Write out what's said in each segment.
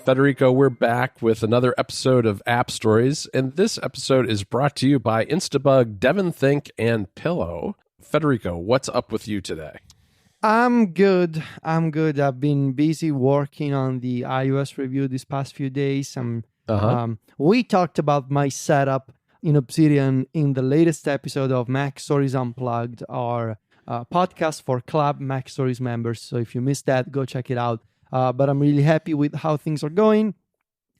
Federico, we're back with another episode of App Stories, and this episode is brought to you by Instabug, DevonThink, and Pillow. Federico, what's up with you today? I'm good. I've been busy working on the iOS review these past few days. We talked about my setup in Obsidian in the latest episode of Mac Stories Unplugged, our podcast for Club Mac Stories members. So if you missed that, go check it out. But I'm really happy with how things are going.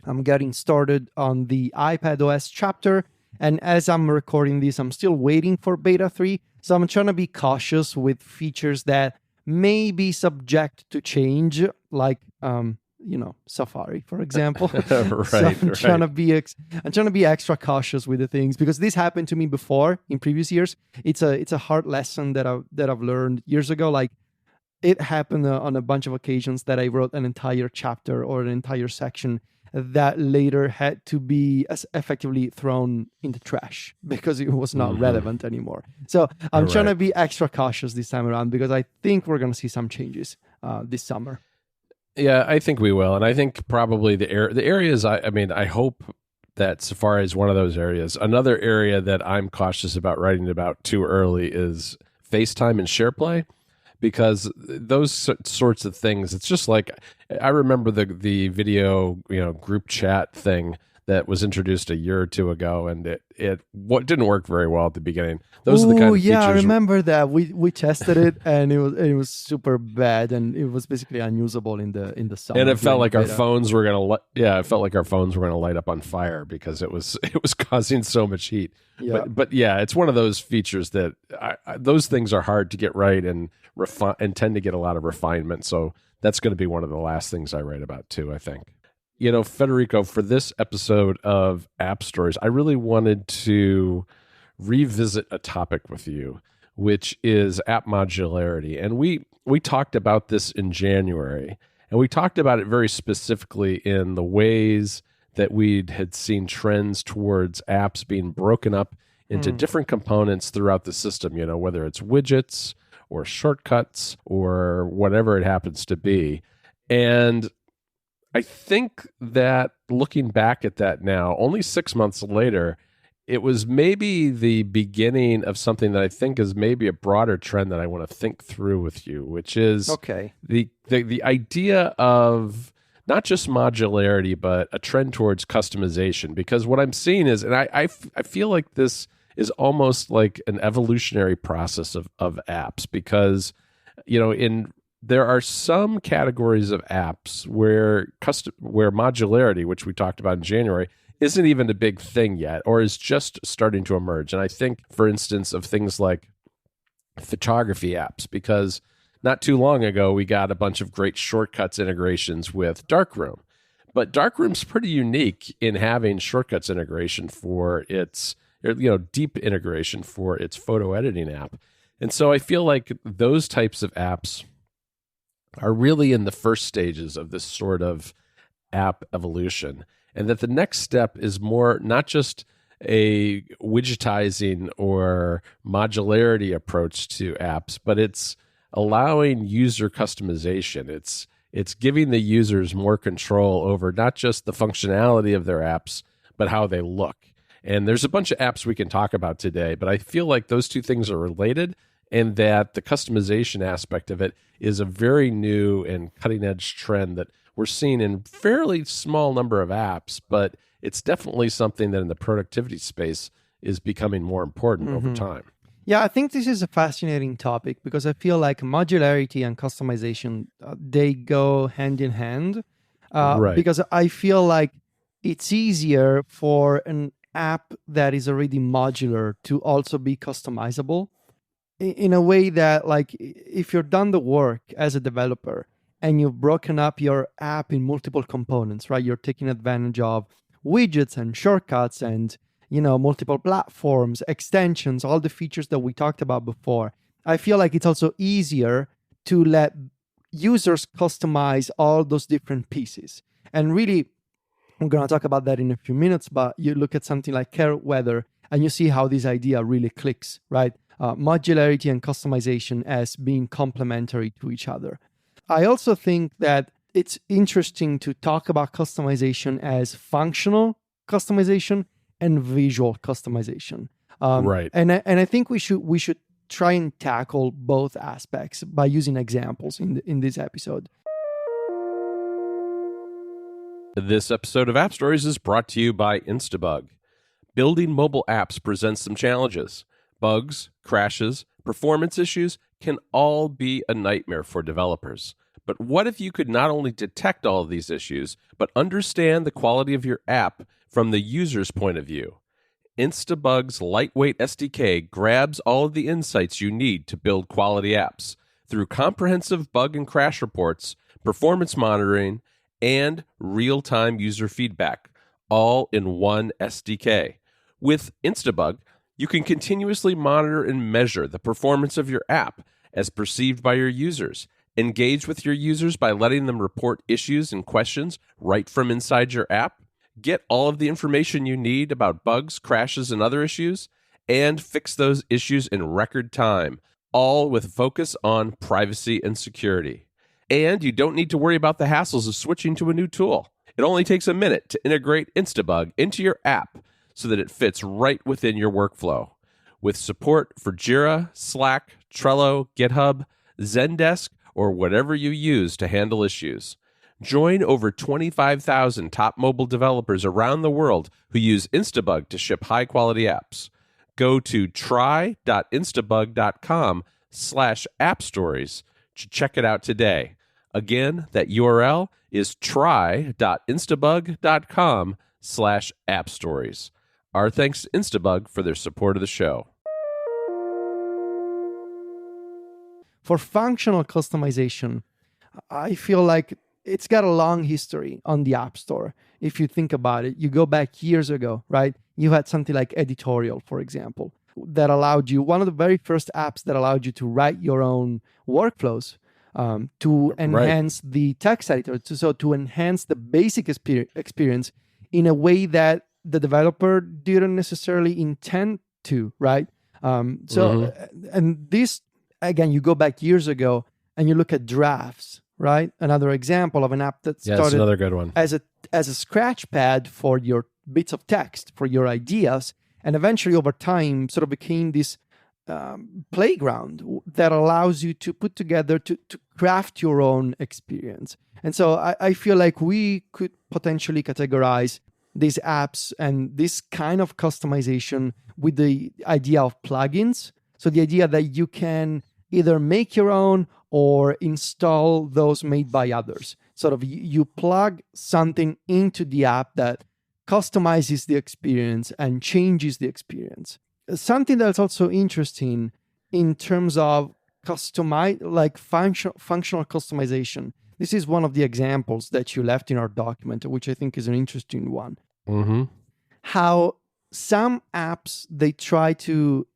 I'm getting started on the iPadOS chapter. And as I'm recording this, I'm still waiting for beta 3. So I'm trying to be cautious with features that may be subject to change, like, Safari, for example. I'm trying to be extra cautious with the things, because this happened to me before in previous years. It's a hard lesson that I've learned years ago. Like, it happened on a bunch of occasions that I wrote an entire chapter or an entire section that later had to be effectively thrown in the trash because it was not relevant anymore. So I'm trying to be extra cautious this time around, because I think we're going to see some changes this summer. Yeah, I think we will. And I think probably the areas, I hope that Safari is one of those areas. Another area that I'm cautious about writing about too early is FaceTime and SharePlay. Because those sorts of things, it's just like, I remember the video, group chat thing that was introduced a year or two ago, and it didn't work very well at the beginning. Those are the kind of features. I remember that we tested it, and it was super bad, and it was basically unusable in the summer. And it felt like our phones were gonna light up on fire because it was causing so much heat. Yeah. But yeah, it's one of those features that those things are hard to get right and tend to get a lot of refinement. So that's going to be one of the last things I write about too, I think. Federico, for this episode of App Stories, I really wanted to revisit a topic with you, which is app modularity. And we talked about this in January, and we talked about it very specifically in the ways that we had seen trends towards apps being broken up into different components throughout the system, whether it's widgets or shortcuts or whatever it happens to be. And I think that looking back at that now, only 6 months later, it was maybe the beginning of something that I think is maybe a broader trend that I want to think through with you, which is the idea of not just modularity, but a trend towards customization. Because what I'm seeing is, and I feel like this is almost like an evolutionary process of apps, because, there are some categories of apps where modularity, which we talked about in January, isn't even a big thing yet, or is just starting to emerge. And I think, for instance, of things like photography apps, because not too long ago, we got a bunch of great shortcuts integrations with Darkroom. But Darkroom's pretty unique in having shortcuts integration for its, deep integration for its photo editing app. And so I feel like those types of apps are really in the first stages of this sort of app evolution. And that the next step is more not just a widgetizing or modularity approach to apps, but it's allowing user customization. It's giving the users more control over not just the functionality of their apps, but how they look. And there's a bunch of apps we can talk about today, but I feel like those two things are related, and that the customization aspect of it is a very new and cutting-edge trend that we're seeing in fairly small number of apps, but it's definitely something that in the productivity space is becoming more important over time. Yeah, I think this is a fascinating topic, because I feel like modularity and customization, they go hand in hand. Because I feel like it's easier for an app that is already modular to also be customizable in a way that, like, if you've done the work as a developer and you've broken up your app in multiple components, right? You're taking advantage of widgets and shortcuts and, multiple platforms, extensions, all the features that we talked about before. I feel like it's also easier to let users customize all those different pieces. And really, we're going to talk about that in a few minutes, but you look at something like Carrot Weather and you see how this idea really clicks, right? Modularity and customization as being complementary to each other. I also think that it's interesting to talk about customization as functional customization and visual customization. Right. And I think we should try and tackle both aspects by using examples in this episode. This episode of App Stories is brought to you by Instabug. Building mobile apps presents some challenges. Bugs, crashes, performance issues can all be a nightmare for developers. But what if you could not only detect all of these issues, but understand the quality of your app from the user's point of view? Instabug's lightweight SDK grabs all of the insights you need to build quality apps through comprehensive bug and crash reports, performance monitoring, and real-time user feedback, all in one SDK. With Instabug, you can continuously monitor and measure the performance of your app as perceived by your users. Engage with your users by letting them report issues and questions right from inside your app. Get all of the information you need about bugs, crashes, and other issues, and fix those issues in record time, all with focus on privacy and security. And you don't need to worry about the hassles of switching to a new tool. It only takes a minute to integrate Instabug into your app so that it fits right within your workflow. With support for Jira, Slack, Trello, GitHub, Zendesk, or whatever you use to handle issues. Join over 25,000 top mobile developers around the world who use Instabug to ship high-quality apps. Go to try.instabug.com/appstories to check it out today. Again, that URL is try.instabug.com/appstories. Our thanks to Instabug for their support of the show. For functional customization, I feel like it's got a long history on the App Store. If you think about it, you go back years ago, right? You had something like Editorial, for example, that allowed you, one of the very first apps that allowed you to write your own workflows to enhance the text editor, so to enhance the basic experience in a way that the developer didn't necessarily intend to, right? And this, again, you go back years ago and you look at Drafts, right? Another example of an app that started another good one. as a scratch pad for your bits of text, for your ideas, and eventually over time sort of became this playground that allows you to put together, to craft your own experience. And so I feel like we could potentially categorize these apps and this kind of customization with the idea of plugins. So the idea that you can either make your own or install those made by others. Sort of you plug something into the app that customizes the experience and changes the experience. Something that's also interesting in terms of functional customization. This is one of the examples that you left in our document, which I think is an interesting one. Mm-hmm. How some apps, they try to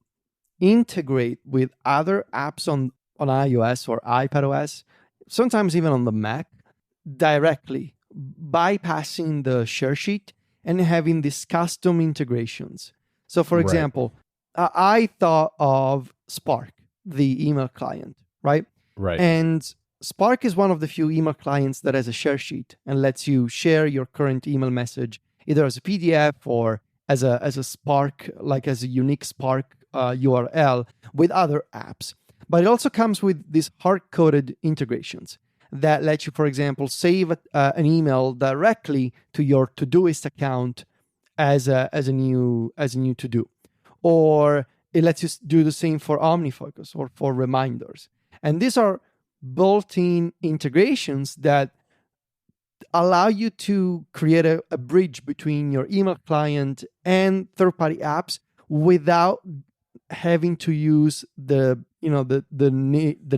integrate with other apps on iOS or iPadOS, sometimes even on the Mac, directly, bypassing the share sheet and having these custom integrations. So, for example, I thought of Spark, the email client, right? Right. And Spark is one of the few email clients that has a share sheet and lets you share your current email message either as a PDF or as a Spark, like as a unique Spark URL with other apps. But it also comes with these hard-coded integrations that let you, for example, save an email directly to your Todoist account as a new to-do, or it lets you do the same for OmniFocus or for reminders. And these are built-in integrations that allow you to create a bridge between your email client and third-party apps without having to use the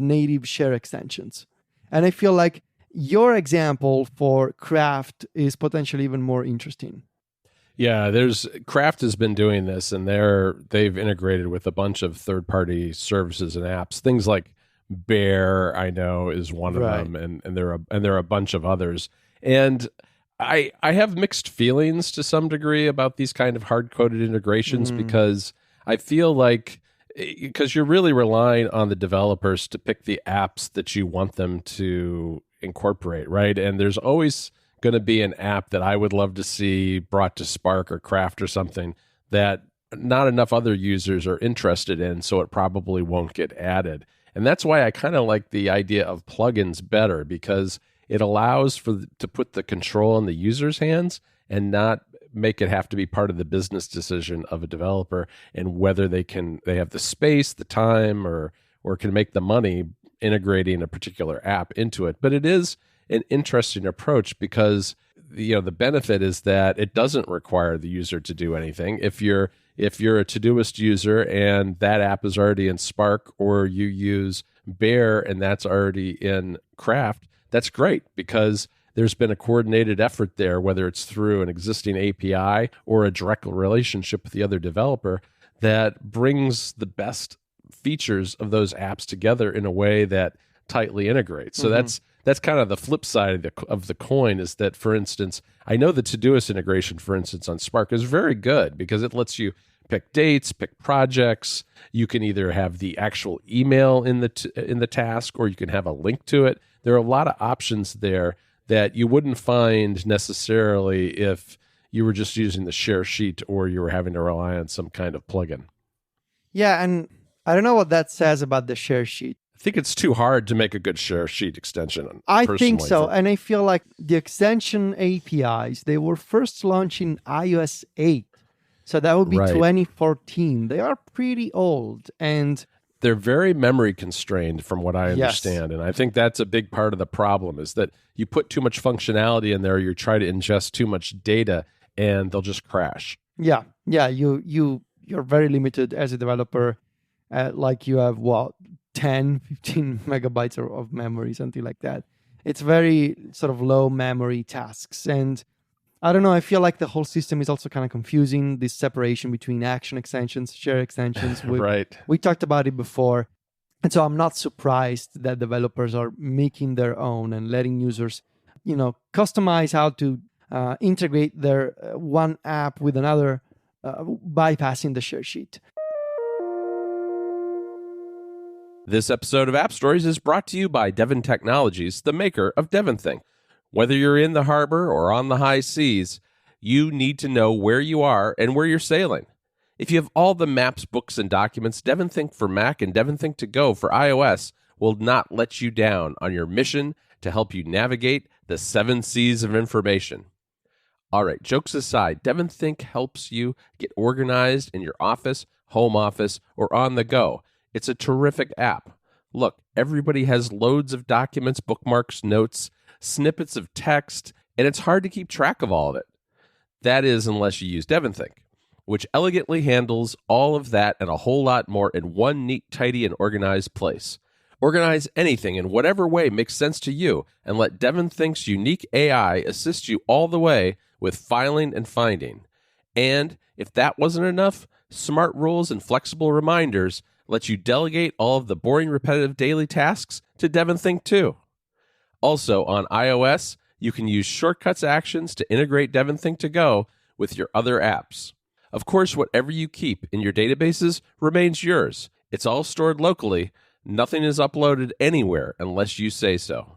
native share extensions. And I feel like your example for Craft is potentially even more interesting. Yeah, Craft has been doing this, and they've integrated with a bunch of third-party services and apps. Things like Bear, I know, is one of them, and there are a bunch of others. And I have mixed feelings to some degree about these kind of hard-coded integrations because I feel like because you're really relying on the developers to pick the apps that you want them to incorporate, right? And there's always going to be an app that I would love to see brought to Spark or Craft or something that not enough other users are interested in, so it probably won't get added. And that's why I kind of like the idea of plugins better, because it allows to put the control in the user's hands and not make it have to be part of the business decision of a developer and whether they have the space, the time, or can make the money integrating a particular app into it. But it is an interesting approach because the benefit is that it doesn't require the user to do anything. If you're a Todoist user and that app is already in Spark, or you use Bear and that's already in Craft, that's great because there's been a coordinated effort there, whether it's through an existing API or a direct relationship with the other developer, that brings the best features of those apps together in a way that tightly integrates. So that's kind of the flip side of the coin, is that, for instance, I know the Todoist integration, for instance, on Spark is very good because it lets you pick dates, pick projects. You can either have the actual email in the task, or you can have a link to it. There are a lot of options there that you wouldn't find necessarily if you were just using the share sheet or you were having to rely on some kind of plugin. Yeah, and I don't know what that says about the share sheet. I think it's too hard to make a good share sheet extension. I think so. And I feel like the extension APIs, they were first launched in iOS 8. So that would be 2014. They are pretty old. And they're very memory constrained from what I understand. Yes. And I think that's a big part of the problem, is that you put too much functionality in there, you try to ingest too much data, and they'll just crash. Yeah. You're very limited as a developer. Like you have 10, 15 megabytes of memory, something like that. It's very sort of low memory tasks. And I don't know, I feel like the whole system is also kind of confusing, this separation between action extensions, share extensions. We talked about it before. And so I'm not surprised that developers are making their own and letting users, customize how to integrate their one app with another, bypassing the share sheet. This episode of App Stories is brought to you by Devon Technologies, the maker of DevonThink. Whether you're in the harbor or on the high seas, you need to know where you are and where you're sailing. If you have all the maps, books, and documents, DevonThink for Mac and DevonThink to Go for iOS will not let you down on your mission to help you navigate the 7 seas of information. All right, jokes aside, DevonThink helps you get organized in your office, home office, or on the go. It's a terrific app. Look, everybody has loads of documents, bookmarks, notes, snippets of text, and it's hard to keep track of all of it. That is, unless you use DevonThink, which elegantly handles all of that and a whole lot more in one neat, tidy, and organized place. Organize anything in whatever way makes sense to you, and let DevonThink's unique AI assist you all the way with filing and finding. And if that wasn't enough, smart rules and flexible reminders let you delegate all of the boring, repetitive daily tasks to DevonThink too. Also, on iOS, you can use shortcuts actions to integrate DevonThink to Go with your other apps. Of course, whatever you keep in your databases remains yours. It's all stored locally. Nothing is uploaded anywhere unless you say so.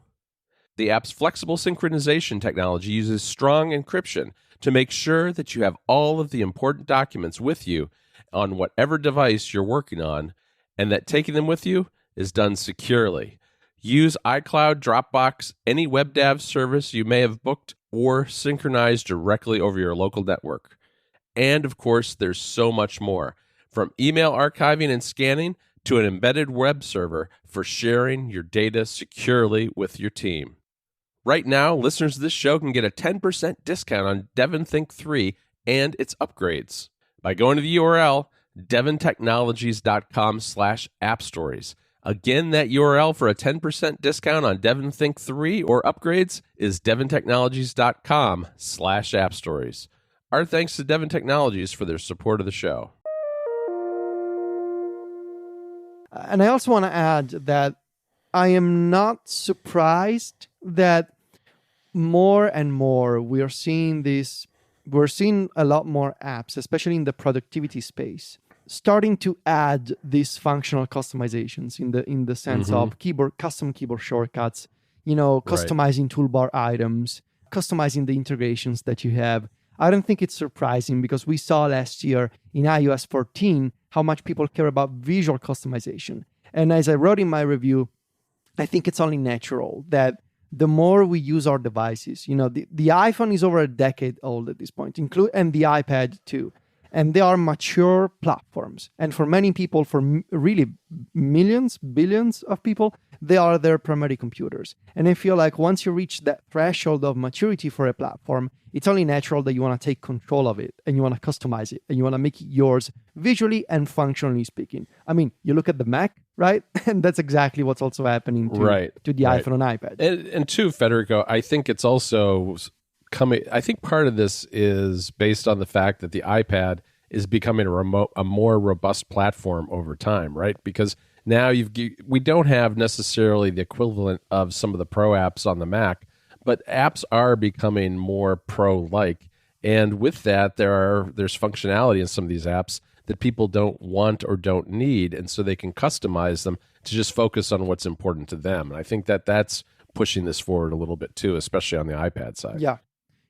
The app's flexible synchronization technology uses strong encryption to make sure that you have all of the important documents with you on whatever device you're working on, and that taking them with you is done securely. Use iCloud, Dropbox, any WebDAV service you may have booked, or synchronize directly over your local network. And of course, there's so much more, from email archiving and scanning to an embedded web server for sharing your data securely with your team. Right now, listeners of this show can get a 10% discount on DevonThink 3 and its upgrades by going to the URL devontechnologies.com/appstories. Again, that URL for a 10% discount on DevonThink 3 or upgrades is devontechnologies.com/appstories. Our thanks to Devon Technologies for their support of the show. And I also want to add that I am not surprised that more and more we're seeing a lot more apps, especially in the productivity space, starting to add these functional customizations in the sense of custom keyboard shortcuts, customizing toolbar items, customizing the integrations that you have. I don't think it's surprising because we saw last year in iOS 14 how much people care about visual customization. And as I wrote in my review, I think it's only natural that the more we use our devices, the iPhone is over a decade old at this point, and the iPad too. And they are mature platforms. And for many people, for really millions, billions of people, they are their primary computers. And I feel like once you reach that threshold of maturity for a platform, it's only natural that you want to take control of it and you want to customize it and you want to make it yours visually and functionally speaking. I mean, you look at the Mac, right? And that's exactly what's also happening to the iPhone and iPad. And too, Federico, I think it's also I think part of this is based on the fact that the iPad is becoming a more robust platform over time, right? Because now we don't have necessarily the equivalent of some of the pro apps on the Mac, but apps are becoming more pro-like. And with that, there's functionality in some of these apps that people don't want or don't need, and so they can customize them to just focus on what's important to them. And I think that's pushing this forward a little bit too, especially on the iPad side.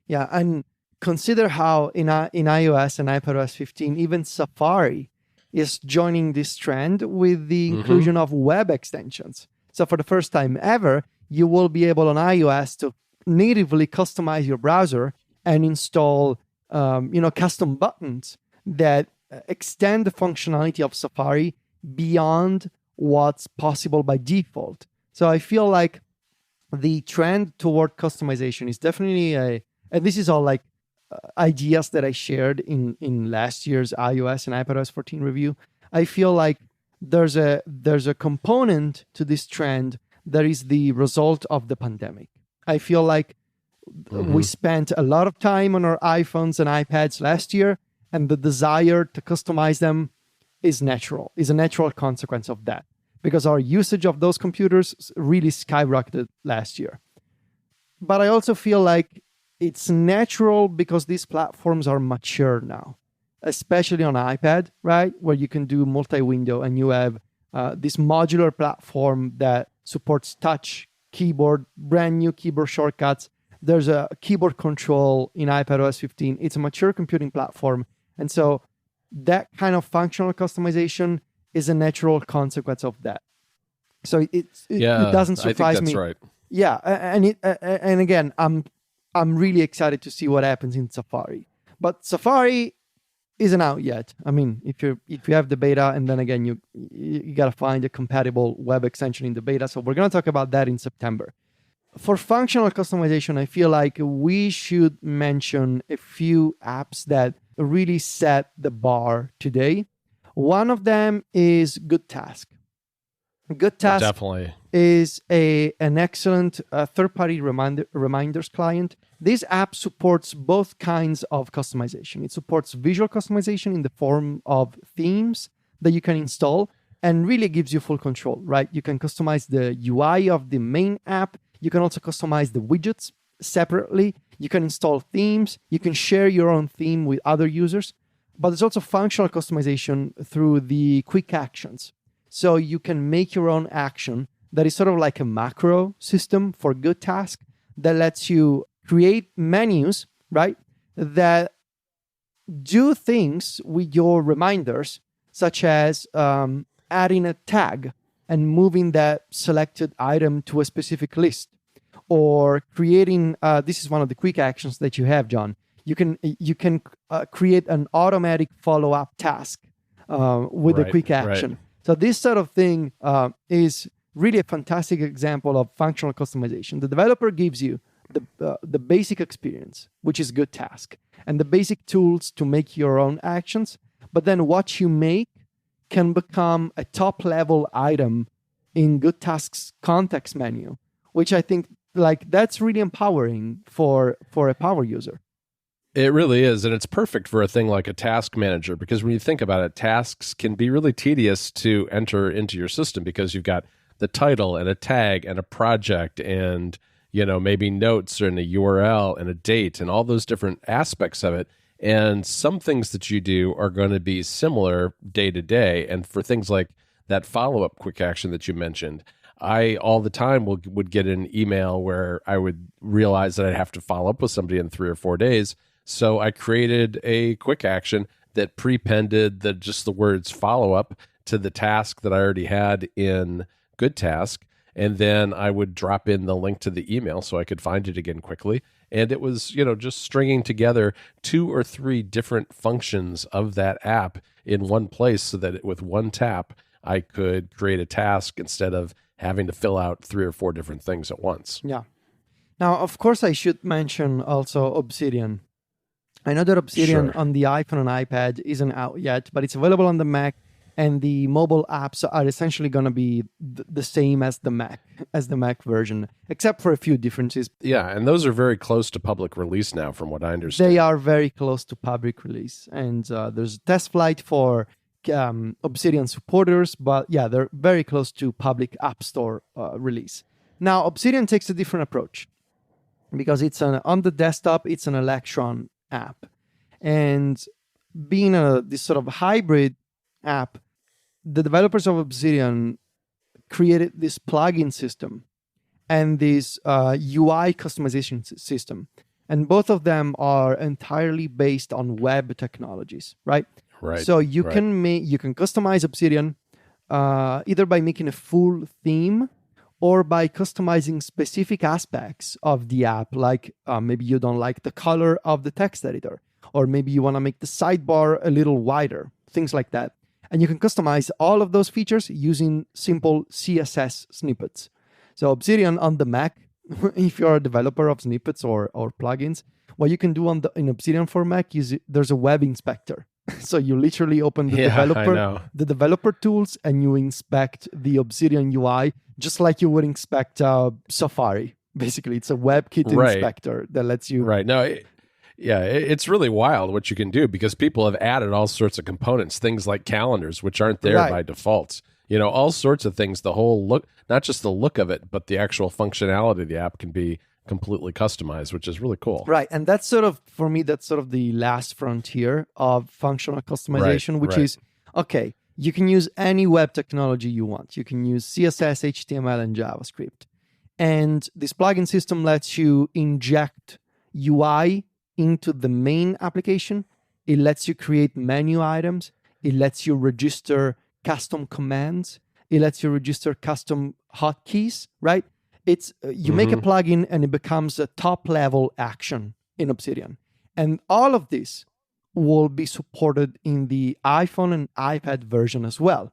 Yeah, and consider how in iOS and iPadOS 15, even Safari is joining this trend with the inclusion of web extensions. So for the first time ever, you will be able on iOS to natively customize your browser and install custom buttons that extend the functionality of Safari beyond what's possible by default. So I feel like the trend toward customization is definitely and this is all like ideas that I shared in last year's iOS and iPadOS 14 review. I feel like there's a component to this trend that is the result of the pandemic. I feel like we spent a lot of time on our iPhones and iPads last year, and the desire to customize them is a natural consequence of that, because our usage of those computers really skyrocketed last year. But I also feel like it's natural because these platforms are mature now, especially on iPad, right? Where you can do multi-window and you have this modular platform that supports touch, keyboard, brand new keyboard shortcuts. There's a keyboard control in iPadOS 15. It's a mature computing platform. And so that kind of functional customization is a natural consequence of that. So it doesn't surprise me. I think that's right. Yeah, and again, I'm really excited to see what happens in Safari. But Safari isn't out yet. I mean, if you have the beta, and then again you got to find a compatible web extension in the beta. So we're going to talk about that in September. For functional customization, I feel like we should mention a few apps that really set the bar today. One of them is GoodTask. GoodTask definitely is an excellent third-party reminders client. This app supports both kinds of customization. It supports visual customization in the form of themes that you can install and really gives you full control, right? You can customize the UI of the main app. You can also customize the widgets separately. You can install themes. You can share your own theme with other users. But there's also functional customization through the quick actions. So you can make your own action that is sort of like a macro system for GoodTask that lets you create menus, right, that do things with your reminders, such as adding a tag and moving that selected item to a specific list, or creating, this is one of the quick actions that you have, John. You can create an automatic follow-up task with a quick action. Right. So this sort of thing is really a fantastic example of functional customization. The developer gives you the basic experience, which is GoodTask, and the basic tools to make your own actions. But then what you make can become a top-level item in GoodTask's context menu, which I think that's really empowering for a power user. It really is, and it's perfect for a thing like a task manager, because when you think about it, tasks can be really tedious to enter into your system because you've got the title and a tag and a project and maybe notes and a URL and a date and all those different aspects of it. And some things that you do are going to be similar day to day. And for things like that follow-up quick action that you mentioned, I all the time would get an email where I would realize that I'd have to follow up with somebody in 3 or 4 days. So I created a quick action that prepended just the words follow up to the task that I already had in Good Task. And then I would drop in the link to the email so I could find it again quickly. And it was, just stringing together 2 or 3 different functions of that app in one place so that with one tap, I could create a task instead of having to fill out 3 or 4 different things at once. Yeah. Now, of course, I should mention also Obsidian. I know that Obsidian on the iPhone and iPad isn't out yet, but it's available on the Mac, and the mobile apps are essentially going to be the same as the Mac version, except for a few differences. Yeah, and those are very close to public release now, from what I understand. They are very close to public release, and there's a test flight for Obsidian supporters, but yeah, they're very close to public App Store release. Now, Obsidian takes a different approach because it's on the desktop, it's an Electron app, and being this sort of hybrid app, the developers of Obsidian created this plugin system and this UI customization system, and both of them are entirely based on web technologies, right? Right. So you can customize Obsidian either by making a full theme or by customizing specific aspects of the app, like maybe you don't like the color of the text editor, or maybe you want to make the sidebar a little wider, things like that. And you can customize all of those features using simple CSS snippets. So Obsidian on the Mac, if you're a developer of snippets or plugins, what you can do in Obsidian for Mac is there's a web inspector. So you literally open the developer tools and you inspect the Obsidian UI just like you would inspect Safari. Basically, it's a WebKit inspector that lets you... Right. No, it's really wild what you can do because people have added all sorts of components, things like calendars, which aren't there by default. All sorts of things. The whole look, not just the look of it, but the actual functionality of the app can be completely customized, which is really cool. Right. And that's for me, that's sort of the last frontier of functional customization, which is, okay, you can use any web technology you want. You can use CSS, HTML, and JavaScript. And this plugin system lets you inject UI into the main application. It lets you create menu items. It lets you register custom commands. It lets you register custom hotkeys, right? It's you make a plugin and it becomes a top-level action in Obsidian. And all of this will be supported in the iPhone and iPad version as well.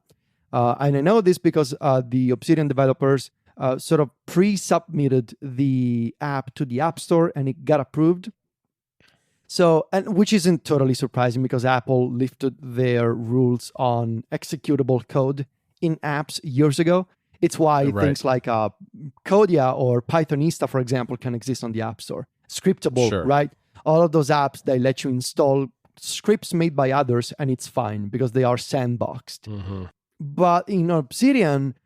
And I know this because the Obsidian developers sort of pre-submitted the app to the App Store and it got approved. So, and which isn't totally surprising because Apple lifted their rules on executable code in apps years ago. It's why things like Codia or Pythonista, for example, can exist on the App Store. Scriptable, right? All of those apps, they let you install scripts made by others, and it's fine because they are sandboxed. But in Obsidian,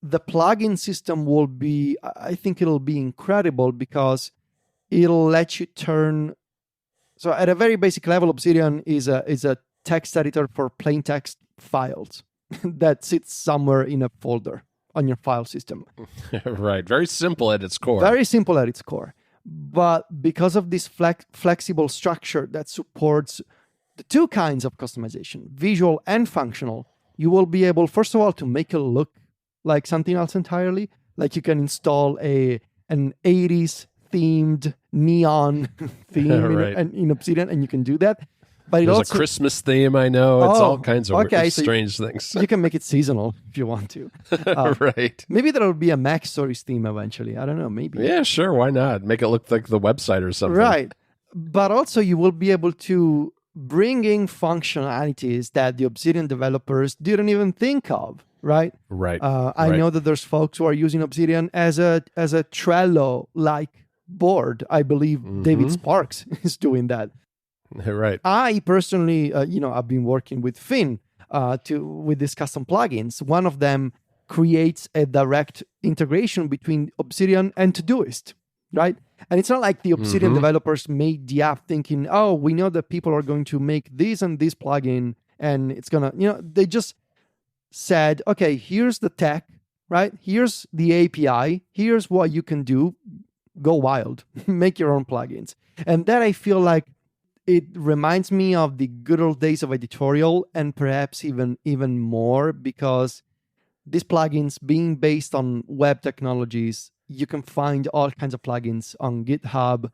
the plugin system will be, I think it'll be incredible because it'll let you turn... So at a very basic level, Obsidian is a text editor for plain text files that sits somewhere in a folder on your file system. Right. Very simple at its core. Very simple at its core. But because of this flexible structure that supports the two kinds of customization, visual and functional, you will be able, first of all, to make it look like something else entirely. Like you can install an 80s themed neon theme in Obsidian, and you can do that. But there's a Christmas theme, I know. It's all kinds of strange things. You can make it seasonal if you want to. Right. Maybe there will be a Mac Stories theme eventually. I don't know, maybe. Yeah, sure. Why not? Make it look like the website or something. Right. But also you will be able to bring in functionalities that the Obsidian developers didn't even think of, right? Right. I know that there's folks who are using Obsidian as a Trello-like board. I believe David Sparks is doing that. Right. I personally, I've been working with Finn with these custom plugins. One of them creates a direct integration between Obsidian and Todoist, right? And it's not like the Obsidian developers made the app thinking, oh, we know that people are going to make this and this plugin, and it's going to, they just said, okay, here's the tech, right? Here's the API. Here's what you can do. Go wild. Make your own plugins. And that I feel like it reminds me of the good old days of editorial, and perhaps even more, because these plugins being based on web technologies, you can find all kinds of plugins on GitHub,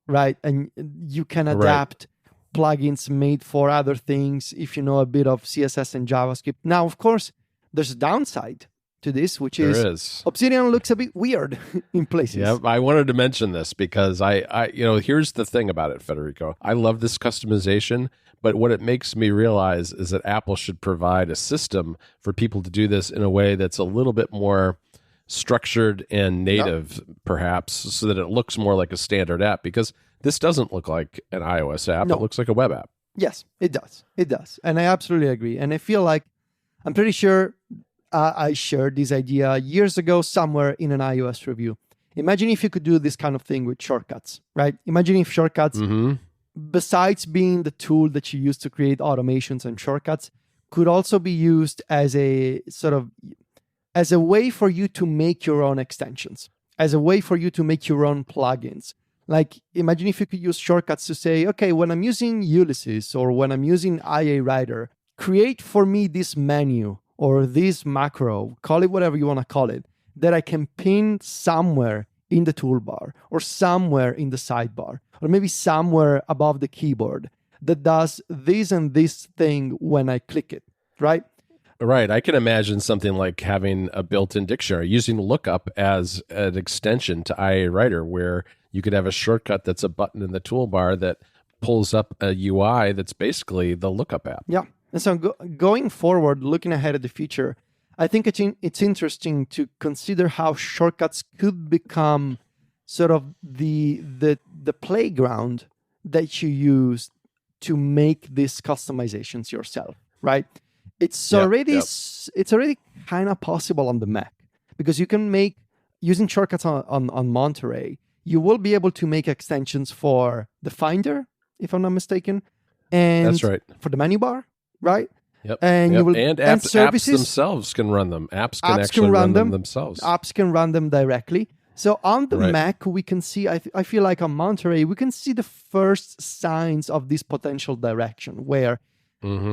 right? And you can adapt plugins made for other things if you know a bit of CSS and JavaScript. Now, of course, there's a downside to this, which is Obsidian looks a bit weird in places. Yeah, I wanted to mention this because I here's the thing about it, Federico. I love this customization, but what it makes me realize is that Apple should provide a system for people to do this in a way that's a little bit more structured and native, perhaps, so that it looks more like a standard app, because this doesn't look like an iOS app. No. It looks like a web app. Yes, it does. It does. And I absolutely agree. And I feel like, I'm pretty sure I shared this idea years ago somewhere in an iOS review. Imagine if you could do this kind of thing with shortcuts, right? Imagine if shortcuts, besides being the tool that you use to create automations and shortcuts, could also be used as a way for you to make your own extensions, as a way for you to make your own plugins. Like, imagine if you could use shortcuts to say, okay, when I'm using Ulysses or when I'm using IA Writer, create for me this menu or this macro, call it whatever you want to call it, that I can pin somewhere in the toolbar or somewhere in the sidebar or maybe somewhere above the keyboard that does this and this thing when I click it, right? Right. I can imagine something like having a built-in dictionary, using lookup as an extension to IA Writer, where you could have a shortcut that's a button in the toolbar that pulls up a UI that's basically the lookup app. Yeah. And so going forward, looking ahead at the future, I think it's interesting to consider how shortcuts could become sort of the playground that you use to make these customizations yourself, right? It's already kind of possible on the Mac, because you can make, using shortcuts on Monterey, you will be able to make extensions for the Finder, if I'm not mistaken, and that's right, for the menu bar, right? Yep. And you will, and apps themselves can run them. Apps can actually run them themselves. Apps can run them directly. So on the Mac, we can see, I feel like on Monterey, we can see the first signs of this potential direction where,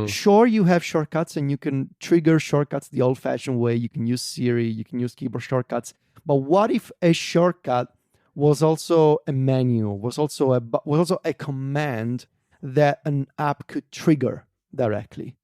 sure, you have shortcuts and you can trigger shortcuts the old-fashioned way. You can use Siri, you can use keyboard shortcuts. But what if a shortcut was also a menu, was also a command that an app could trigger directly?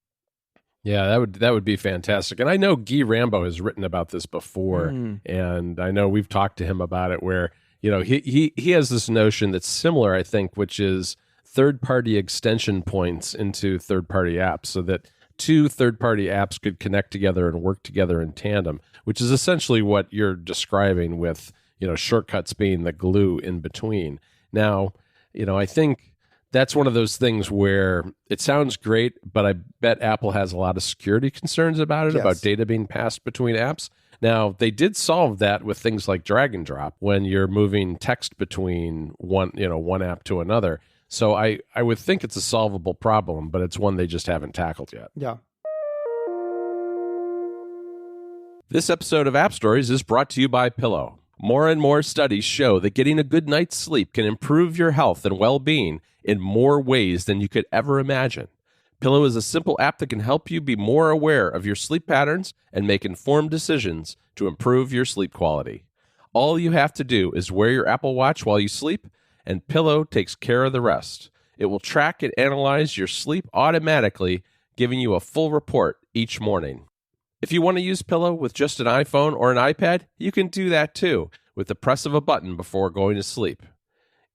Yeah, that would be fantastic. And I know Guy Rambo has written about this before, and I know we've talked to him about it, where, you know, he has this notion that's similar, I think, which is third-party extension points into third-party apps, so that two third-party apps could connect together and work together in tandem, which is essentially what you're describing with, you know, shortcuts being the glue in between. Now, you know, I think that's one of those things where it sounds great, but I bet Apple has a lot of security concerns about it, about data being passed between apps. Now, they did solve that with things like drag and drop when you're moving text between one app to another. So I would think it's a solvable problem, but it's one they just haven't tackled yet. Yeah. This episode of App Stories is brought to you by Pillow. More and more studies show that getting a good night's sleep can improve your health and well-being in more ways than you could ever imagine. Pillow is a simple app that can help you be more aware of your sleep patterns and make informed decisions to improve your sleep quality. All you have to do is wear your Apple Watch while you sleep, and Pillow takes care of the rest. It will track and analyze your sleep automatically, giving you a full report each morning. If you want to use Pillow with just an iPhone or an iPad, you can do that too, with the press of a button before going to sleep.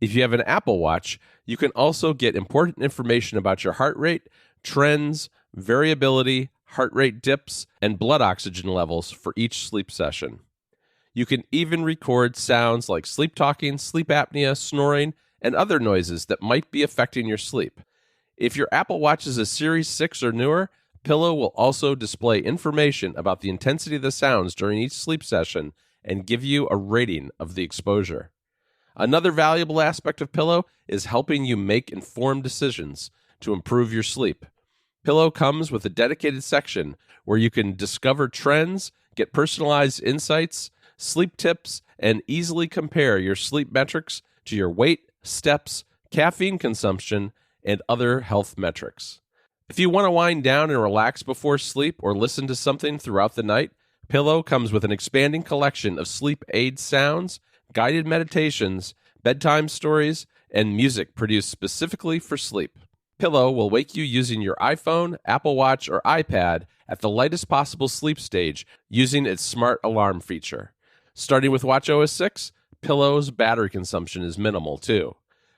If you have an Apple Watch, you can also get important information about your heart rate, trends, variability, heart rate dips, and blood oxygen levels for each sleep session. You can even record sounds like sleep talking, sleep apnea, snoring, and other noises that might be affecting your sleep. If your Apple Watch is a Series 6 or newer, Pillow will also display information about the intensity of the sounds during each sleep session and give you a rating of the exposure. Another valuable aspect of Pillow is helping you make informed decisions to improve your sleep. Pillow comes with a dedicated section where you can discover trends, get personalized insights, sleep tips, and easily compare your sleep metrics to your weight, steps, caffeine consumption, and other health metrics. If you want to wind down and relax before sleep or listen to something throughout the night, Pillow comes with an expanding collection of sleep aid sounds, guided meditations, bedtime stories, and music produced specifically for sleep. Pillow will wake you using your iPhone, Apple Watch, or iPad at the lightest possible sleep stage using its smart alarm feature. Starting with watchOS 6, Pillow's battery consumption is minimal too.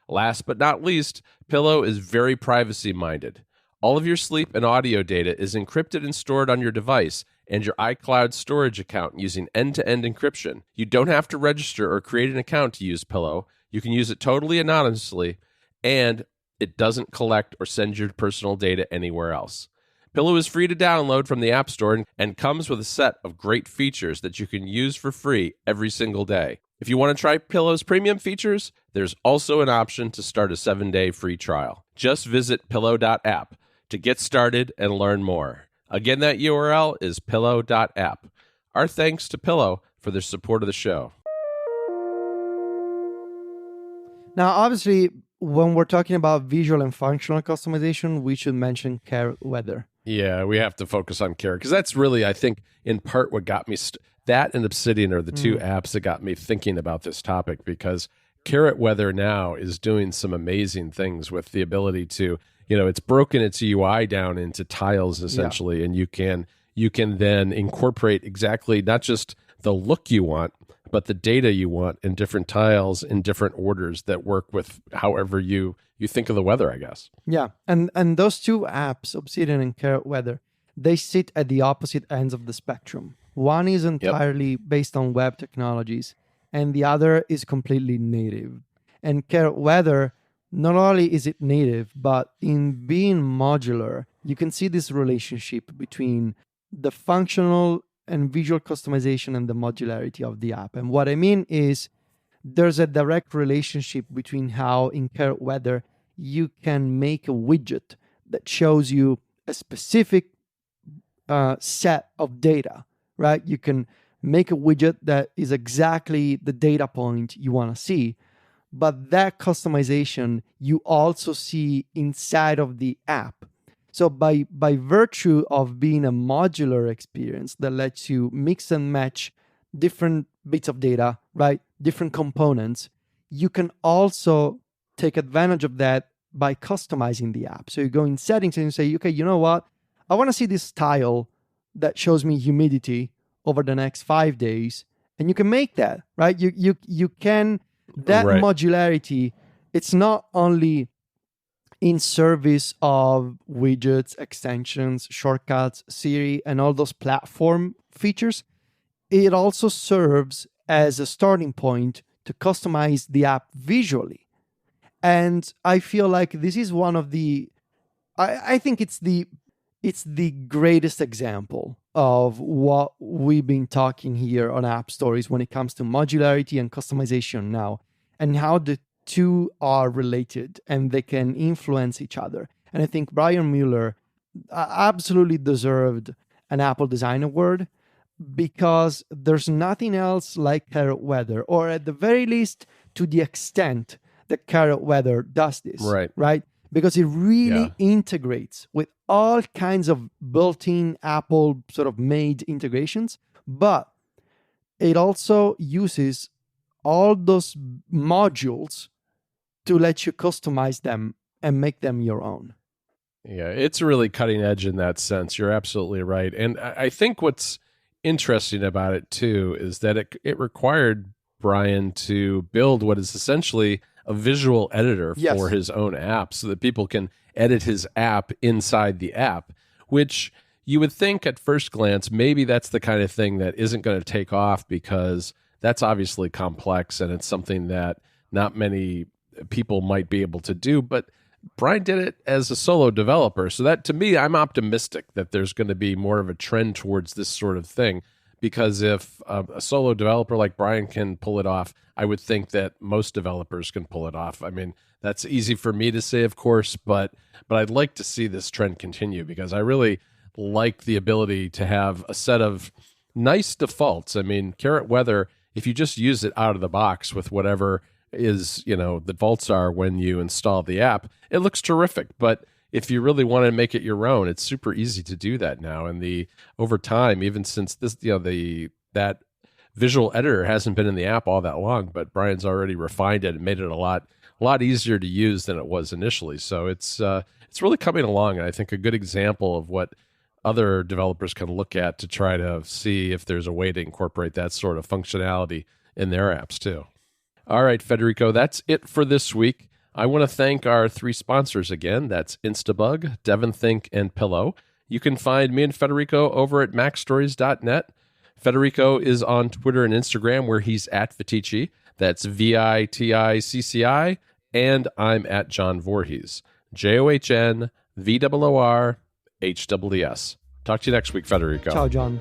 Last but not least, Pillow is very privacy-minded. All of your sleep and audio data is encrypted and stored on your device and your iCloud storage account using end-to-end encryption. You don't have to register or create an account to use Pillow. You can use it totally anonymously, and it doesn't collect or send your personal data anywhere else. Pillow is free to download from the App Store and comes with a set of great features that you can use for free every single day. If you want to try Pillow's premium features, there's also an option to start a 7-day free trial. Just visit pillow.app to get started and learn more. Again, that URL is pillow.app. Our thanks to Pillow for their support of the show. Now, obviously, when we're talking about visual and functional customization, we should mention Carrot Weather. Yeah, we have to focus on Carrot because that's really, I think, in part what got me... that and Obsidian are the two apps that got me thinking about this topic, because Carrot Weather now is doing some amazing things with the ability to, it's broken its UI down into tiles essentially, and you can then incorporate exactly not just the look you want, but the data you want in different tiles in different orders that work with however you think of the weather, I guess. Yeah, and those two apps, Obsidian and Carrot Weather, they sit at the opposite ends of the spectrum. One is entirely based on web technologies, and the other is completely native. And Carrot Weather, not only is it native, but in being modular, you can see this relationship between the functional and visual customization and the modularity of the app. And what I mean is there's a direct relationship between how in Carrot Weather you can make a widget that shows you a specific set of data, right? You can make a widget that is exactly the data point you want to see, but that customization you also see inside of the app. So by virtue of being a modular experience that lets you mix and match different bits of data, right? Different components, you can also take advantage of that by customizing the app. So you go in settings and you say, okay, you know what? I want to see this tile that shows me humidity over the next 5 days. And you can make that, right? You can, that modularity, it's not only in service of widgets, extensions, shortcuts, Siri, and all those platform features. It also serves as a starting point to customize the app visually. And I feel like this is one of the, I think it's the greatest example of what we've been talking here on App Stories when it comes to modularity and customization now, and how the two are related and they can influence each other. And I think Brian Mueller absolutely deserved an Apple Design Award, because there's nothing else like Carrot Weather, or at the very least to the extent that Carrot Weather does this, right? Because it really integrates with all kinds of built-in Apple sort of made integrations, but it also uses all those modules to let you customize them and make them your own. Yeah, it's really cutting edge in that sense. You're absolutely right. And I think what's interesting about it too is that it required Brian to build what is essentially a visual editor for his own app so that people can edit his app inside the app, which you would think at first glance, maybe that's the kind of thing that isn't going to take off, because that's obviously complex and it's something that not many people might be able to do. But Brian did it as a solo developer. So that, to me, I'm optimistic that there's going to be more of a trend towards this sort of thing, because if a solo developer like Brian can pull it off, I would think that most developers can pull it off. I mean, that's easy for me to say, of course, but I'd like to see this trend continue because I really like the ability to have a set of nice defaults. I mean, Carrot Weather, if you just use it out of the box with whatever is, the defaults are when you install the app, it looks terrific. But if you really want to make it your own, it's super easy to do that now. And over time, even since this, that visual editor hasn't been in the app all that long, but Brian's already refined it and made it a lot easier to use than it was initially. So it's really coming along, and I think a good example of what other developers can look at to try to see if there's a way to incorporate that sort of functionality in their apps too. All right, Federico, that's it for this week. I want to thank our 3 sponsors again. That's Instabug, DevonThink, and Pillow. You can find me and Federico over at MacStories.net. Federico is on Twitter and Instagram where he's at Viticci. That's VITICCI. And I'm at John Voorhees. JOHNVOORHEES. Talk to you next week, Federico. Ciao, John.